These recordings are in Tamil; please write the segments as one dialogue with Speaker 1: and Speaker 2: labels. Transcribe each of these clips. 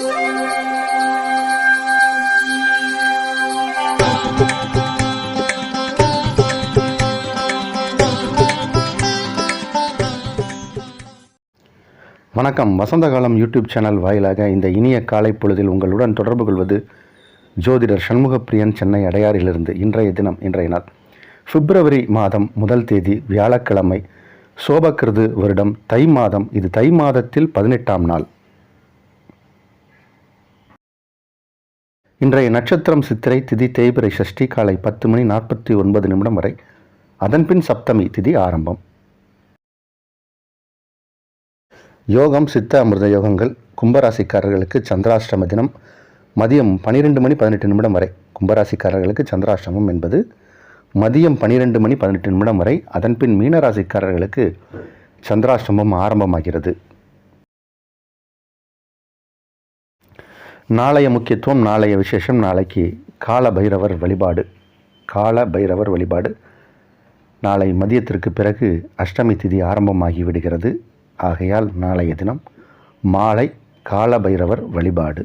Speaker 1: வணக்கம். வசந்தகாலம் யூடியூப் சேனல் வாயிலாக இந்த இனிய காலை பொழுதில் உங்களுடன் தொடர்பு கொள்வது ஜோதிடர் சண்முகப்பிரியன், சென்னை அடையாறிலிருந்து. இன்றைய நாள் பிப்ரவரி மாதம் 1 தேதி வியாழக்கிழமை, சோபகிருது வருடம் தை மாதம். இது தை மாதத்தில் 18ஆம் நாள். இன்றைய நட்சத்திரம் சித்திரை, திதி தேய்பிறை சஷ்டி, காலை 10:49 வரை. அதன்பின் சப்தமி திதி ஆரம்பம். யோகம் சித்த அமிர்த யோகங்கள். கும்பராசிக்காரர்களுக்கு சந்திராஷ்டம தினம் மதியம் 12:18 வரை. கும்பராசிக்காரர்களுக்கு சந்திராஷ்டமம் என்பது மதியம் 12:18 வரை. அதன்பின் மீனராசிக்காரர்களுக்கு சந்திராஷ்டமம் ஆரம்பமாகிறது. நாளைய முக்கியத்துவம், நாளைய விசேஷம். நாளைக்கு கால பைரவர் வழிபாடு. நாளை மதியத்திற்கு பிறகு அஷ்டமி திதி ஆரம்பமாகி விடுகிறது. ஆகையால் நாளைய தினம் மாலை கால பைரவர் வழிபாடு.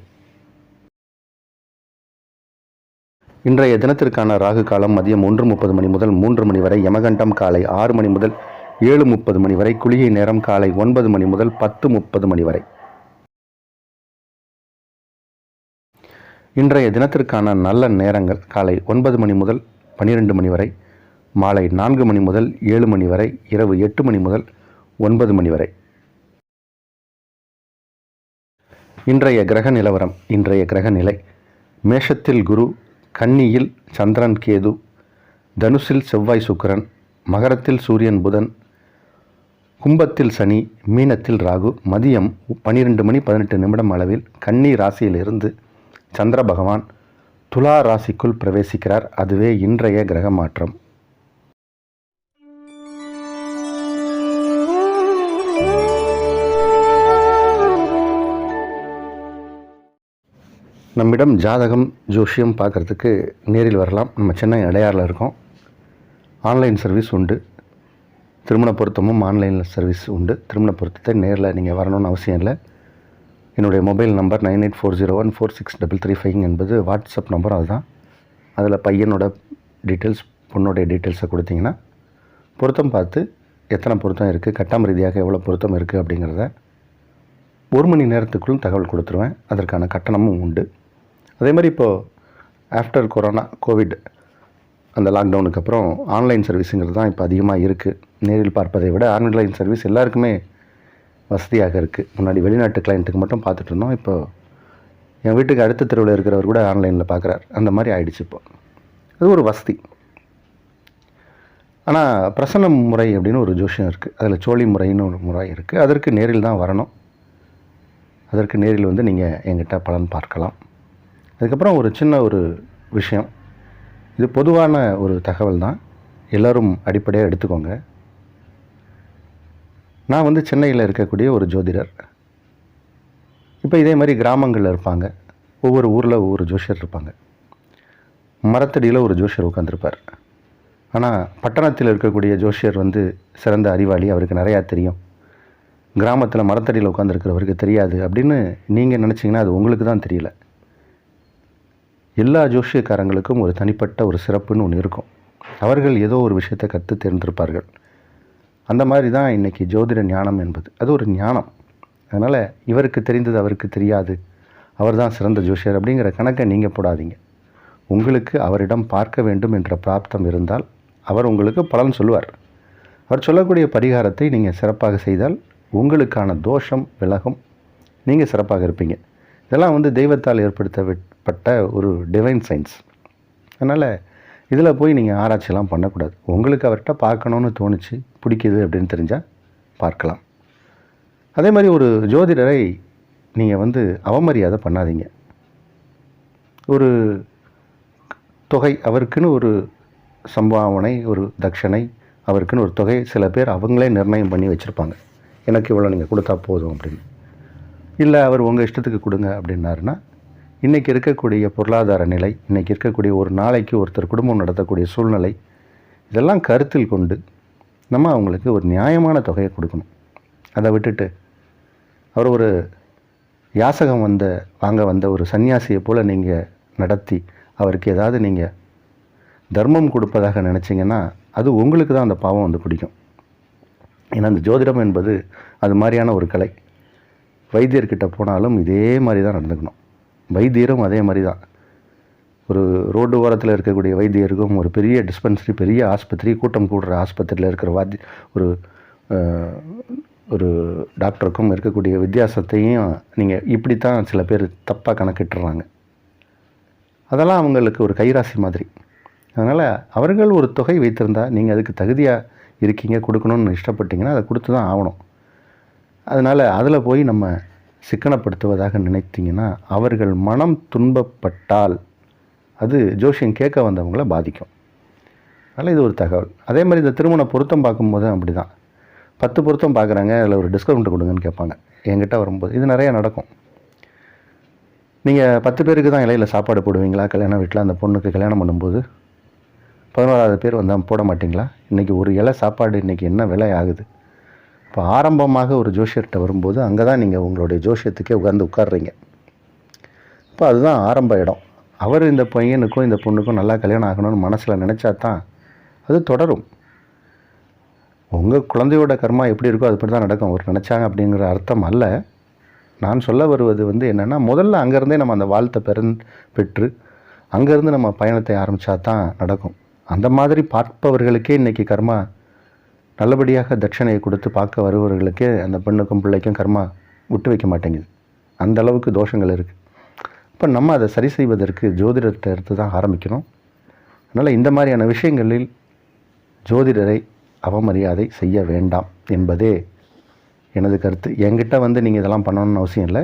Speaker 1: இன்றைய தினத்திற்கான ராகு காலம் மதியம் 1:30 முதல் 3 வரை. யமகண்டம் காலை 6 முதல் 7:30 வரை. குளிகை நேரம் காலை 9 முதல் 10:30 வரை. இன்றைய தினத்திற்கான நல்ல நேரங்கள் காலை 9 முதல் 12 வரை, மாலை 4 முதல் 7 வரை, இரவு 8 முதல் 9 வரை. இன்றைய கிரக நிலவரம். இன்றைய கிரக நிலை: மேஷத்தில் குரு, கன்னியில் சந்திரன் கேது, தனுசில் செவ்வாய் சுக்கிரன், மகரத்தில் சூரியன் புதன், கும்பத்தில் சனி, மீனத்தில் ராகு. மதியம் 12:18 அளவில் கன்னி ராசியிலிருந்து சந்திர பகவான் துலா ராசிக்குள் பிரவேசிக்கிறார். அதுவே இன்றைய கிரக மாற்றம். நம்மிடம் ஜாதகம் ஜோஷியம் பார்க்குறதுக்கு நேரில் வரலாம். நம்ம சென்னை அடையாறில் இருக்கோம். ஆன்லைன் சர்வீஸ் உண்டு. திருமண பொருத்தமும் ஆன்லைனில் சர்வீஸ் உண்டு. திருமண பொருத்தத்தை நேரில் நீங்கள் வரணும்னு அவசியம் இல்லை. என்னுடைய மொபைல் நம்பர் 9840146335 என்பது வாட்ஸ்அப் நம்பர். அதுதான். அதில் பையனோட டீட்டெயில்ஸ், பொண்ணுடைய டீட்டெயில்ஸை கொடுத்தீங்கன்னா பொருத்தம் பார்த்து எத்தனை பொருத்தம் இருக்குது, கட்டம் ரீதியாக எவ்வளோ பொருத்தம் இருக்குது அப்படிங்கிறத 1 மணி நேரத்துக்குள்ளும் தகவல் கொடுத்துருவேன். அதற்கான கட்டணமும் உண்டு. அதே மாதிரி இப்போது ஆஃப்டர் கொரோனா, கோவிட், அந்த லாக்டவுனுக்கு அப்புறம் ஆன்லைன் சர்வீஸுங்கிறது தான் இப்போ அதிகமாக இருக்குது. நேரில் பார்ப்பதை விட ஆன்லைன் சர்வீஸ் எல்லாருக்குமே வசதியாக இருக்குது. முன்னாடி வெளிநாட்டு கிளைண்ட்டுக்கு மட்டும் பார்த்துட்டு இருந்தோம். இப்போ என் வீட்டுக்கு அடுத்த தெருவில் இருக்கிறவர் கூட ஆன்லைனில் பார்க்குறார். அந்த மாதிரி ஆயிடுச்சு. இப்போ அது ஒரு வசதி. ஆனால் பிரசன்ன முறை அப்படின்னு ஒரு ஜோஷியம் இருக்குது. அதில் சோழி முறைன்னு ஒரு முறை இருக்குது. அதற்கு நேரில் தான் வரணும். அதற்கு நேரில் வந்து நீங்கள் எங்கிட்ட பலன் பார்க்கலாம். அதுக்கப்புறம் ஒரு சின்ன ஒரு விஷயம், இது பொதுவான ஒரு தகவல் தான், எல்லோரும் அடிப்படையாக எடுத்துக்கோங்க. நான் வந்து சென்னையில் இருக்கக்கூடிய ஒரு ஜோதிடர். இப்போ இதே மாதிரி கிராமங்களில் இருப்பாங்க. ஒவ்வொரு ஊரில் ஒவ்வொரு ஜோஷியர் இருப்பாங்க. மரத்தடியில் ஒரு ஜோஷியர் உட்காந்துருப்பார். ஆனால் பட்டணத்தில் இருக்கக்கூடிய ஜோஷியர் வந்து சிறந்த அறிவாளி, அவருக்கு நிறையா தெரியும். கிராமத்தில் மரத்தடியில் உட்காந்துருக்கிறவருக்கு தெரியாது அப்படின்னு நீங்கள் நினச்சிங்கன்னா அது உங்களுக்கு தான் தெரியல. எல்லா ஜோஷியக்காரங்களுக்கும் ஒரு தனிப்பட்ட ஒரு சிறப்புன்னு ஒன்று இருக்கும். அவர்கள் ஏதோ ஒரு விஷயத்தை கற்று தேர்ந்திருப்பார்கள். அந்த மாதிரி தான் இன்றைக்கி ஜோதிட ஞானம் என்பது. அது ஒரு ஞானம். அதனால் இவருக்கு தெரிந்தது அவருக்கு தெரியாது, அவர் தான் சிறந்த ஜோஷியர் அப்படிங்கிற கணக்கை நீங்கள் போடாதீங்க. உங்களுக்கு அவரிடம் பார்க்க வேண்டும் என்ற பிராப்தம் இருந்தால் அவர் உங்களுக்கு பலன் சொல்லுவார். அவர் சொல்லக்கூடிய பரிகாரத்தை நீங்கள் சிறப்பாக செய்தால் உங்களுக்கான தோஷம் விலகும், நீங்கள் சிறப்பாக இருப்பீங்க. இதெல்லாம் வந்து தெய்வத்தால் ஏற்படுத்தப்பட்ட ஒரு டிவைன் சயின்ஸ். அதனால் இதில் போய் நீங்கள் ஆராய்ச்சியெல்லாம் பண்ணக்கூடாது. உங்களுக்கு அவர்கிட்ட பார்க்கணுன்னு தோணுச்சு, பிடிக்குது அப்படின்னு தெரிஞ்சால் பார்க்கலாம். அதே மாதிரி ஒரு ஜோதிடரை நீங்கள் வந்து அவமரியாதை பண்ணாதீங்க. ஒரு தொகை, அவருக்குன்னு ஒரு சம்பாவனை, ஒரு தட்சணை, அவருக்குன்னு ஒரு தொகை சில பேர் அவங்களே நிர்ணயம் பண்ணி வச்சுருப்பாங்க. எனக்கு இவ்வளோ நீங்கள் கொடுத்தா போதும் அப்படின்னு. இல்லை அவர் உங்கள் இஷ்டத்துக்கு கொடுங்க அப்படின்னாருன்னா, இன்றைக்கி இருக்கக்கூடிய பொருளாதார நிலை, இன்றைக்கி இருக்கக்கூடிய ஒரு நாளைக்கு ஒருத்தர் குடும்பம் நடத்தக்கூடிய சூழ்நிலை, இதெல்லாம் கருத்தில் கொண்டு நம்ம அவங்களுக்கு ஒரு நியாயமான தொகையை கொடுக்கணும். அதை விட்டுட்டு அவர் ஒரு யாசகம் வாங்க வந்த ஒரு சன்னியாசியை போல் நீங்கள் நடத்தி அவருக்கு ஏதாவது நீங்கள் தர்மம் கொடுப்பதாக நினச்சிங்கன்னா அது உங்களுக்கு தான் அந்த பாவம் பிடிக்கும். ஏன்னா அந்த ஜோதிடம் என்பது அது மாதிரியான ஒரு கலை. வைத்தியர்கிட்ட போனாலும் இதே மாதிரி தான் நடந்துக்கணும். வைத்தியரும் அதே மாதிரி தான். ஒரு ரோடு ஓரத்தில் இருக்கக்கூடிய வைத்தியருக்கும் ஒரு பெரிய டிஸ்பென்சரி, பெரிய ஆஸ்பத்திரி, கூட்டம் கூடுற ஆஸ்பத்திரியில் இருக்கிற ஒரு ஒரு டாக்டருக்கும் இருக்கக்கூடிய வித்தியாசத்தையும் நீங்கள் இப்படித்தான் சில பேர் தப்பாக கணக்கிட்டுறாங்க. அதெல்லாம் அவங்களுக்கு ஒரு கைராசி மாதிரி. அதனால் அவர்கள் ஒரு தொகை வைத்திருந்தால் நீங்கள் அதுக்கு தகுதியாக இருக்கீங்க, கொடுக்கணும்னு இஷ்டப்பட்டீங்கன்னா அதை கொடுத்து தான் ஆகணும். அதனால் அதில் போய் நம்ம சிக்கனப்படுத்துவதாக நினைத்தீங்கன்னா அவர்கள் மனம் துன்பப்பட்டால் அது ஜோஷியம் கேட்க வந்தவங்கள பாதிக்கும். அதனால் இது ஒரு தகவல். அதே மாதிரி இந்த திருமண பொருத்தம் பார்க்கும்போது அப்படி தான். 10 பொருத்தம் பார்க்குறாங்க, அதில் ஒரு டிஸ்கவுண்ட் கொடுங்கன்னு கேட்பாங்க என்கிட்ட வரும்போது. இது நிறையா நடக்கும். நீங்கள் 10 பேருக்கு தான் இலையில் சாப்பாடு போடுவீங்களா கல்யாண வீட்டில்? அந்த பொண்ணுக்கு கல்யாணம் பண்ணும்போது 11வது பேர் வந்தால் போட மாட்டிங்களா? இன்றைக்கி ஒரு இலை சாப்பாடு இன்றைக்கி என்ன விலை ஆகுது? இப்போ ஆரம்பமாக ஒரு ஜோஷியர்கிட்ட வரும்போது அங்கே தான் நீங்கள் உங்களுடைய ஜோஷியத்துக்கே உட்கார்றீங்க. இப்போ அதுதான் ஆரம்ப இடம். அவர் இந்த பையனுக்கும் இந்த பொண்ணுக்கும் நல்லா கல்யாணம் ஆகணும்னு மனசில் நினச்சா தான் அது தொடரும். உங்கள் குழந்தையோட கர்மா எப்படி இருக்கோ அது தான் நடக்கும். அவர் நினச்சாங்க அப்படிங்கிற அர்த்தம் அல்ல. நான் சொல்ல வருவது என்னென்னா, முதல்ல அங்கேருந்தே நம்ம அந்த வாழ்த்தை பெற்று அங்கேருந்து நம்ம பயணத்தை ஆரம்பித்தா தான் நடக்கும். அந்த மாதிரி பார்ப்பவர்களுக்கே இன்றைக்கி கர்மா நல்லபடியாக தட்சணையை கொடுத்து பார்க்க வருபவர்களுக்கே அந்த பெண்ணுக்கும் பிள்ளைக்கும் கர்மா விட்டு வைக்க மாட்டேங்குது. அந்த அளவுக்கு தோஷங்கள் இருக்குது. இப்போ நம்ம அதை சரி செய்வதற்கு ஜோதிடத்தை எடுத்து தான் ஆரம்பிக்கணும். அதனால் இந்த மாதிரியான விஷயங்களில் ஜோதிடரை அவமரியாதை செய்ய வேண்டாம் என்பதே எனது கருத்து. என்கிட்ட நீங்கள் இதெல்லாம் பண்ணணும்னு அவசியம் இல்லை.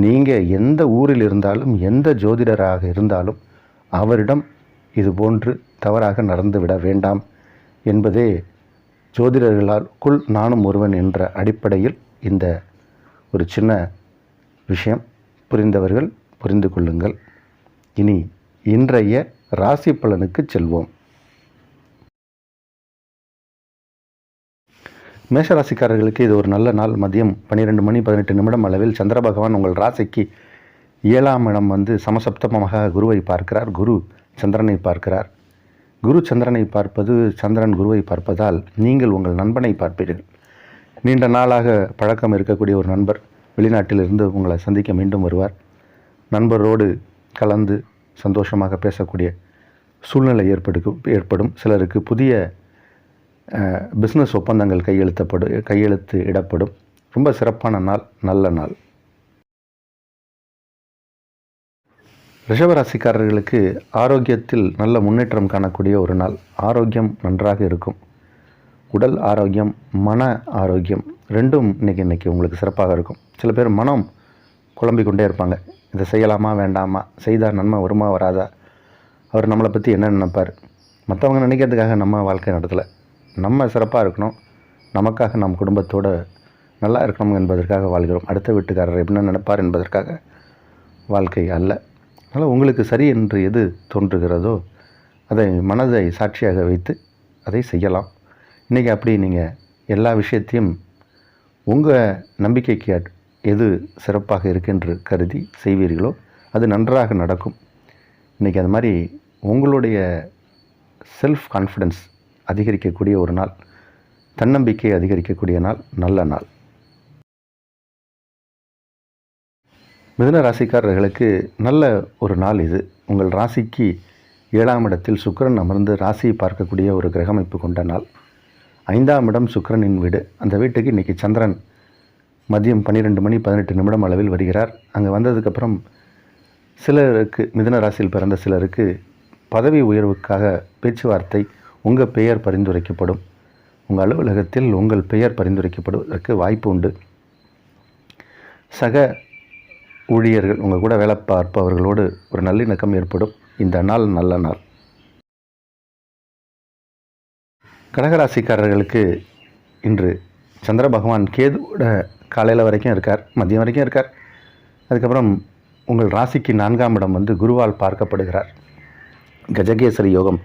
Speaker 1: நீங்கள் எந்த ஊரில் இருந்தாலும் எந்த ஜோதிடராக இருந்தாலும் அவரிடம் இது போன்று தவறாக நடந்துவிட வேண்டாம் என்பதே ஜோதிடர்களுக்குள் நானும் ஒருவன் என்ற அடிப்படையில் இந்த ஒரு சின்ன விஷயம். புரிந்தவர்கள் புரிந்து கொள்ளுங்கள். இனி இன்றைய ராசி பலனுக்கு செல்வோம். மேஷராசிக்காரர்களுக்கு இது ஒரு நல்ல நாள். மதியம் 12:18 அளவில் சந்திர பகவான் உங்கள் ராசிக்கு 7ஆம் இடம் சமசப்தமமாக குருவை பார்க்கிறார். குரு சந்திரனை பார்க்கிறார். குரு சந்திரனை பார்ப்பது சந்திரன் குருவை பார்ப்பதால் நீங்கள் உங்கள் நண்பனை பார்ப்பீர்கள். நீண்ட நாளாக பழக்கம் இருக்கக்கூடிய ஒரு நண்பர் வெளிநாட்டிலிருந்து உங்களை சந்திக்க மீண்டும் வருவார். நண்பரோடு கலந்து சந்தோஷமாக பேசக்கூடிய சூழ்நிலை ஏற்படும். சிலருக்கு புதிய பிஸ்னஸ் ஒப்பந்தங்கள் கையெழுத்து இடப்படும். ரொம்ப சிறப்பான நாள், நல்ல நாள். ரிஷபராசிக்காரர்களுக்கு ஆரோக்கியத்தில் நல்ல முன்னேற்றம் காணக்கூடிய ஒரு நாள். ஆரோக்கியம் நன்றாக இருக்கும். உடல் ஆரோக்கியம், மன ஆரோக்கியம் ரெண்டும் இன்றைக்கி உங்களுக்கு சிறப்பாக இருக்கும். சில பேர் மனம் குழம்பிக்கொண்டே இருப்பாங்க. இதை செய்யலாமா வேண்டாமா, செய்தால் நன்மை வருமா வராதா, அவர் நம்மளை பற்றி என்ன நினைப்பார், மற்றவங்க நினைக்கிறதுக்காக நம்ம வாழ்க்கை நடத்தலை. நம்ம சிறப்பாக இருக்கணும், நமக்காக நம் குடும்பத்தோடு நல்லா இருக்கணும் என்பதற்காக வாழ்கிறோம். அடுத்த வீட்டுக்காரர் என்ன நினைப்பார் என்பதற்காக வாழ்க்கை அல்ல. அதனால் உங்களுக்கு சரி என்று எது தோன்றுகிறதோ அதை மனதை சாட்சியாக வைத்து அதை செய்யலாம். இன்றைக்கி அப்படி நீங்கள் எல்லா விஷயத்தையும் உங்கள் நம்பிக்கைக்கு எது சிறப்பாக இருக்குன்று கருதி செய்வீர்களோ அது நன்றாக நடக்கும். இன்றைக்கி அது மாதிரி உங்களுடைய செல்ஃப் கான்ஃபிடென்ஸ் அதிகரிக்கக்கூடிய ஒரு நாள், தன்னம்பிக்கை அதிகரிக்கக்கூடிய நாள், நல்ல நாள். மிதுன ராசிக்காரர்களுக்கு நல்ல ஒரு நாள் இது. உங்கள் ராசிக்கு 7ஆம் இடத்தில் சுக்கிரன் அமர்ந்து ராசியை பார்க்கக்கூடிய ஒரு கிரகமைப்பு கொண்ட நாள். 5ஆம் இடம் சுக்கிரனின் வீடு. அந்த வீட்டுக்கு இன்றைக்கி சந்திரன் மதியம் 12:18 அளவில் வருகிறார். அங்கே வந்ததுக்கப்புறம் சிலருக்கு, மிதுன ராசியில் பிறந்த சிலருக்கு பதவி உயர்வுக்காக பேச்சுவார்த்தை, உங்கள் பெயர் பரிந்துரைக்கப்படும். உங்கள் அலுவலகத்தில் உங்கள் பெயர் பரிந்துரைக்கப்படுவதற்கு வாய்ப்பு உண்டு. சக ஊழியர்கள், உங்கள் கூட வேலை பார்ப்பவர்களோடு ஒரு நல்லிணக்கம் ஏற்படும். இந்த நாள் நல்ல நாள். கடகராசிக்காரர்களுக்கு இன்று சந்திர பகவான் கேதுவோட காலையில் வரைக்கும் இருக்கார், மதியம் வரைக்கும் இருக்கார். அதுக்கப்புறம் உங்கள் ராசிக்கு 4ஆம் இடம் குருவால் பார்க்கப்படுகிறார். கஜகேசரி யோகம்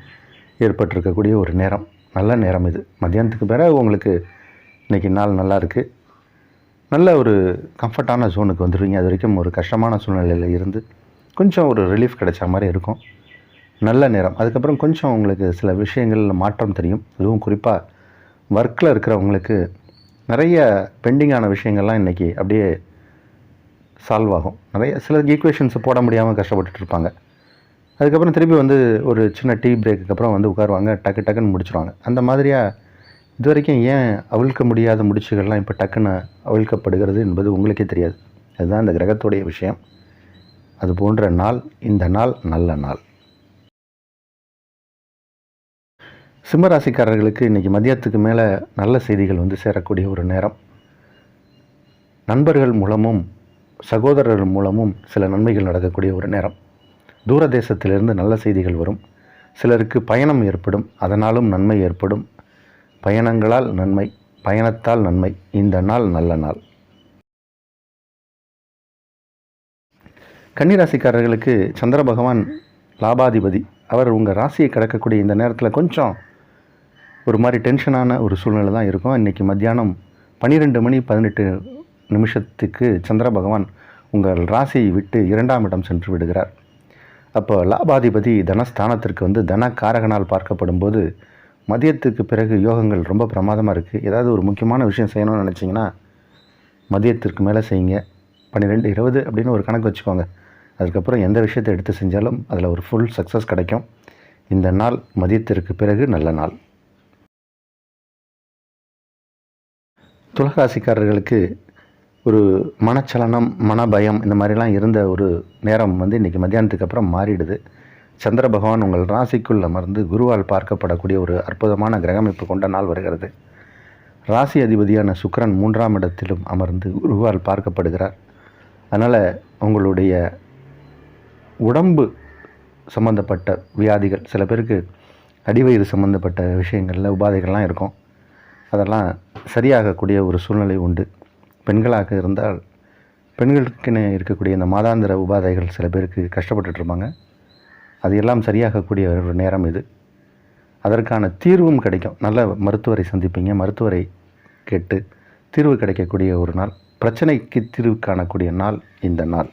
Speaker 1: ஏற்பட்டிருக்கக்கூடிய ஒரு நேரம், நல்ல நேரம் இது. மதியானத்துக்கு பிறகு உங்களுக்கு இன்றைக்கி நாள் நல்லா இருக்குது. நல்ல ஒரு கம்ஃபர்ட்டான ஜோனுக்கு வந்துடுவீங்க. அது வரைக்கும் ஒரு கஷ்டமான சூழ்நிலையில் இருந்து கொஞ்சம் ஒரு ரிலீஃப் கிடைச்ச மாதிரி இருக்கும். நல்ல நேரம். அதுக்கப்புறம் கொஞ்சம் உங்களுக்கு சில விஷயங்களில் மாற்றம் தெரியும். அதுவும் குறிப்பாக ஒர்க்கில் இருக்கிறவங்களுக்கு நிறைய பெண்டிங்கான விஷயங்கள்லாம் இன்றைக்கி அப்படியே சால்வ் ஆகும். நிறைய சில ஈக்குவேஷன்ஸை போட முடியாமல் கஷ்டப்பட்டுட்டு இருப்பாங்க. அதுக்கப்புறம் திருப்பி வந்து ஒரு சின்ன டீ பிரேக்குக்கு அப்புறம் வந்து உட்காருவாங்க, டக்குன்னு முடிச்சுருவாங்க. அந்த மாதிரியாக இது வரைக்கும் ஏன் அவிழ்க்க முடியாத முடிச்சுகள்லாம் இப்போ டக்குன்னு அவிழ்க்கப்படுகிறது என்பது உங்களுக்கே தெரியாது. அதுதான் இந்த கிரகத்துடைய விஷயம். அது போன்ற நாள் இந்த நாள் நல்ல நாள். சிம்மராசிக்காரர்களுக்கு இன்றைக்கி மதியத்துக்கு மேலே நல்ல செய்திகள் வந்து சேரக்கூடிய ஒரு நேரம். நண்பர்கள் மூலமும் சகோதரர்கள் மூலமும் சில நன்மைகள் நடக்கக்கூடிய ஒரு நேரம். தூர தேசத்திலிருந்து நல்ல செய்திகள் வரும். சிலருக்கு பயணம் ஏற்படும், அதனாலும் நன்மை ஏற்படும். பயணங்களால் நன்மை, பயணத்தால் நன்மை. இந்த நாள் நல்ல நாள். கன்னிராசிக்காரர்களுக்கு சந்திர பகவான் லாபாதிபதி. அவர் உங்கள் ராசியை கடக்கக்கூடிய இந்த நேரத்தில் கொஞ்சம் ஒரு மாதிரி டென்ஷனான ஒரு சூழ்நிலை தான் இருக்கும். இன்றைக்கி மத்தியானம் 12:18 சந்திர பகவான் உங்கள் ராசியை விட்டு 2ஆம் இடம் சென்று விடுகிறார். அப்போ லாபாதிபதி தனஸ்தானத்திற்கு வந்து தன காரகனால் பார்க்கப்படும் போது மதியத்துக்கு பிறகு யோகங்கள் ரொம்ப பிரமாதமாக இருக்குது. ஏதாவது ஒரு முக்கியமான விஷயம் செய்யணும்னு நினச்சிங்கன்னா மதியத்திற்கு மேலே செய்யுங்க. 12:20 அப்படின்னு ஒரு கணக்கு வச்சுக்கோங்க. அதுக்கப்புறம் எந்த விஷயத்தை எடுத்து செஞ்சாலும் அதில் ஒரு ஃபுல் சக்ஸஸ் கிடைக்கும். இந்த நாள் மதியத்திற்கு பிறகு நல்ல நாள். துலராசிக்காரர்களுக்கு ஒரு மனச்சலனம், மனபயம் இந்த மாதிரிலாம் இருந்த ஒரு நேரம் வந்து இன்றைக்கி மத்தியானத்துக்கு அப்புறம் மாறிடுது. சந்திர பகவான் உங்கள் ராசிக்குள் அமர்ந்து குருவால் பார்க்கப்படக்கூடிய ஒரு அற்புதமான கிரகமைப்பு கொண்ட நாள் வருகிறது. ராசி அதிபதியான சுக்கிரன் 3ஆம் இடத்திலும் அமர்ந்து குருவால் பார்க்கப்படுகிறார். அதனால் உங்களுடைய உடம்பு சம்பந்தப்பட்ட வியாதிகள், சில பேருக்கு அடிவயிறு சம்பந்தப்பட்ட விஷயங்களில் உபாதைகள்லாம் இருக்கும். அதெல்லாம் சரியாகக்கூடிய ஒரு சூழ்நிலை உண்டு. பெண்களாக இருந்தால் பெண்களுக்குன்னு இருக்கக்கூடிய இந்த மாதாந்திர உபாதைகள் சில பேருக்கு கஷ்டப்பட்டுருப்பாங்க. அது எல்லாம் சரியாகக்கூடிய ஒரு நேரம் இது. அதற்கான தீர்வும் கிடைக்கும். நல்ல மருத்துவரை சந்திப்பீங்க. மருத்துவரை கேட்டு தீர்வு கிடைக்கக்கூடிய ஒரு நாள். பிரச்சனைக்கு தீர்வு காணக்கூடிய நாள் இந்த நாள்.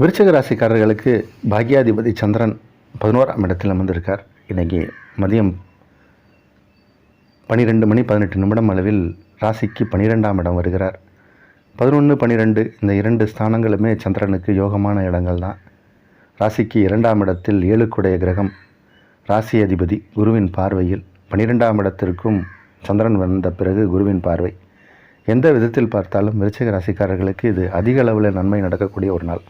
Speaker 1: விருச்சிக ராசிக்காரர்களுக்கு பாக்யாதிபதி சந்திரன் 11ஆம் இடத்தில் அமர்ந்திருக்கார். இன்றைக்கி மதியம் 12:18 அளவில் ராசிக்கு 12ஆம் இடம் வருகிறார். 11, 12 இந்த 2 ஸ்தானங்களுமே சந்திரனுக்கு யோகமான இடங்கள் தான். ராசிக்கு 2ஆம் இடத்தில் 7க்குடைய கிரகம் ராசி அதிபதி குருவின் பார்வையில். 12ஆம் இடத்திற்கும் சந்திரன் வந்த பிறகு குருவின் பார்வை. எந்த விதத்தில் பார்த்தாலும் விருச்சிக ராசிக்காரர்களுக்கு இது அதிக அளவில் நன்மை நடக்கக்கூடிய ஒரு நாள்.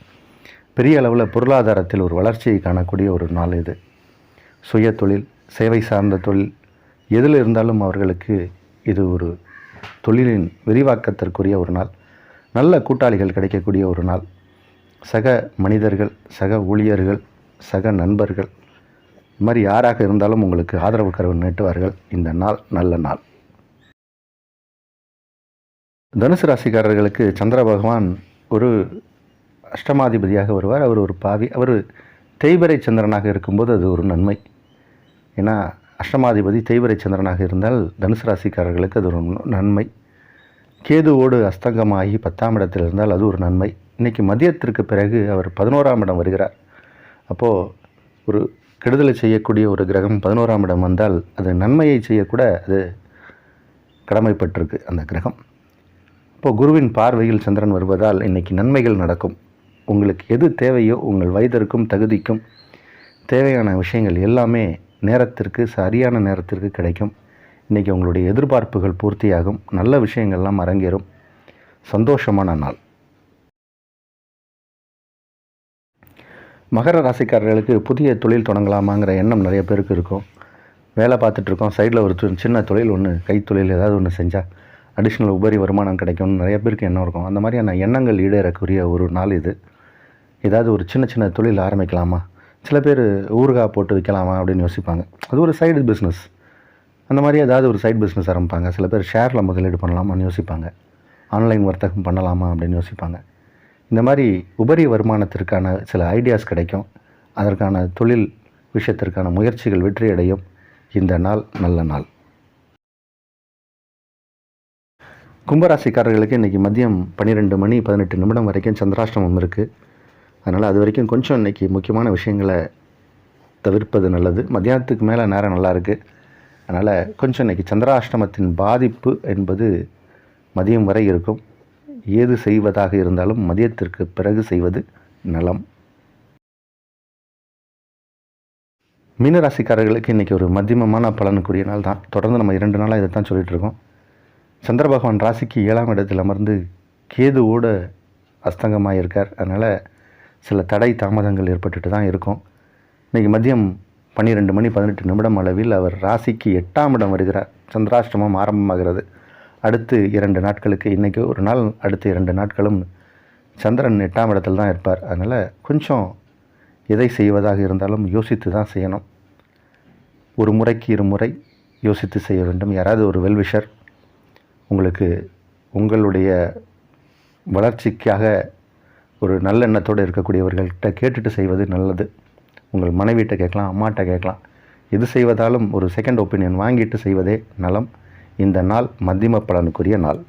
Speaker 1: பெரிய அளவில் பொருளாதாரத்தில் ஒரு வளர்ச்சியை காணக்கூடிய ஒரு நாள் இது. சுய தொழில், சேவை சார்ந்த தொழில் எதில் இருந்தாலும் அவர்களுக்கு இது ஒரு தொழிலின் விரிவாக்கத்திற்குரிய ஒரு நாள். நல்ல கூட்டாளிகள் கிடைக்கக்கூடிய ஒரு நாள். சக மனிதர்கள், சக ஊழியர்கள், சக நண்பர்கள் இது மாதிரி யாராக இருந்தாலும் உங்களுக்கு ஆதரவு கரவு நீட்டுவார்கள். இந்த நாள் நல்ல நாள். தனுசு ராசிக்காரர்களுக்கு சந்திர பகவான் ஒரு அஷ்டமாதிபதியாக வருவார். அவர் ஒரு பாவி. அவர் தேய்பிறை சந்திரனாக இருக்கும்போது அது ஒரு நன்மை. ஏன்னா அஷ்டமாதிபதி தேய்பிறை சந்திரனாக இருந்தால் தனுசு ராசிக்காரர்களுக்கு அது ஒரு நன்மை. கேதுவோடு அஸ்தங்கமாகி 10ஆம் இடத்தில் இருந்தால் அது ஒரு நன்மை. இன்றைக்கி மதியத்திற்கு பிறகு அவர் 11ஆம் இடம் வருகிறார். அப்போது ஒரு கெடுதலை செய்யக்கூடிய ஒரு கிரகம் 11ஆம் இடம் வந்தால் அது நன்மையை செய்யக்கூட அது கடமைப்பட்டிருக்கு அந்த கிரகம். அப்போது குருவின் பார்வையில் சந்திரன் வருவதால் இன்றைக்கி நன்மைகள் நடக்கும். உங்களுக்கு எது தேவையோ உங்கள் வயதிற்கும் தகுதிக்கும் தேவையான விஷயங்கள் எல்லாமே நேரத்திற்கு சரியான நேரத்திற்கு கிடைக்கும். இன்றைக்கி உங்களுடைய எதிர்பார்ப்புகள் பூர்த்தியாகும். நல்ல விஷயங்கள்லாம் அரங்கேறும். சந்தோஷமான நாள். மகர ராசிக்காரர்களுக்கு புதிய தொழில் தொடங்கலாமாங்கிற எண்ணம் நிறைய பேருக்கு இருக்கும். வேலை பார்த்துட்ருக்கோம், சைடில் ஒரு சின்ன தொழில் ஒன்று, கைத்தொழில் ஏதாவது ஒன்று செஞ்சால் அடிஷ்னல் உபரி வருமானம் கிடைக்கும்னு நிறைய பேருக்கு எண்ணம் இருக்கும். அந்த மாதிரியான எண்ணங்கள் ஈடேறக்கூடிய ஒரு நாள் இது. ஏதாவது ஒரு சின்ன சின்ன தொழில் ஆரம்பிக்கலாமா, சில பேர் ஊறுகாய் போட்டு விற்கலாமா அப்படின்னு யோசிப்பாங்க. அது ஒரு சைடு பிஸ்னஸ். அந்த மாதிரி ஏதாவது ஒரு சைடு பிஸ்னஸ் ஆரம்பிப்பாங்க. சில பேர் ஷேரில் முதலீடு பண்ணலாமான்னு யோசிப்பாங்க. ஆன்லைன் வர்த்தகம் பண்ணலாமா அப்படின்னு யோசிப்பாங்க. இந்த மாதிரி உபரி வருமானத்திற்கான சில ஐடியாஸ் கிடைக்கும். அதற்கான தொழில் விஷயத்திற்கான முயற்சிகள் வெற்றியடையும். இந்த நாள் நல்ல நாள். கும்பராசிக்காரர்களுக்கு இன்றைக்கி மதியம் 12:18 வரைக்கும் சந்திராஷ்டமம் இருக்குது. அதனால் அது வரைக்கும் கொஞ்சம் இன்றைக்கி முக்கியமான விஷயங்களை தவிர்ப்பது நல்லது. மத்தியானத்துக்கு மேலே நேரம் நல்லா இருக்குது. அதனால் கொஞ்சம் இன்றைக்கி சந்திராஷ்டமத்தின் பாதிப்பு என்பது மதியம் வரை இருக்கும். ஏது செய்வதாக இருந்தாலும் மதியத்திற்கு பிறகு செய்வது நலம். மீனராசிக்காரர்களுக்கு இன்றைக்கி ஒரு மத்தியமமான பலனுக்குரிய நாள் தான். தொடர்ந்து நம்ம 2 நாளாக இதை தான் சொல்லிகிட்ருக்கோம். சந்திர பகவான் ராசிக்கு 7ஆம் இடத்தில் அமர்ந்து கேதுவோடு அஸ்தங்கமாக இருக்கார். அதனால் சில தடை தாமதங்கள் ஏற்பட்டுட்டு தான் இருக்கும். இன்றைக்கி மதியம் 12:18 அளவில் அவர் ராசிக்கு 8ஆம் இடம் வருகிறார். சந்திராஷ்டமம் ஆரம்பமாகிறது. அடுத்து 2 நாட்களுக்கு, இன்றைக்கி ஒரு நாள், அடுத்த 2 நாட்களும் சந்திரன் 8ஆம் இடத்தில் தான் இருப்பார். அதனால் கொஞ்சம் எதை செய்வதாக இருந்தாலும் யோசித்து தான் செய்யணும். ஒரு முறைக்கு 2 முறை யோசித்து செய்ய வேண்டும். யாராவது ஒரு வெல்விஷர் உங்களுக்கு உங்களுடைய வளர்ச்சிக்காக ஒரு நல்ல எண்ணத்தோடு இருக்கக்கூடியவர்கள்கிட்ட கேட்டுட்டு செய்வது நல்லது. உங்கள் மனைவிட்ட கேட்கலாம், அம்மாட்ட கேட்கலாம். எது செய்வதாலும் ஒரு செகண்ட் ஒப்பீனியன் வாங்கிட்டு செய்வதே நலம். இந்த நாள் மத்தியம பலனுக்குரிய நாள்.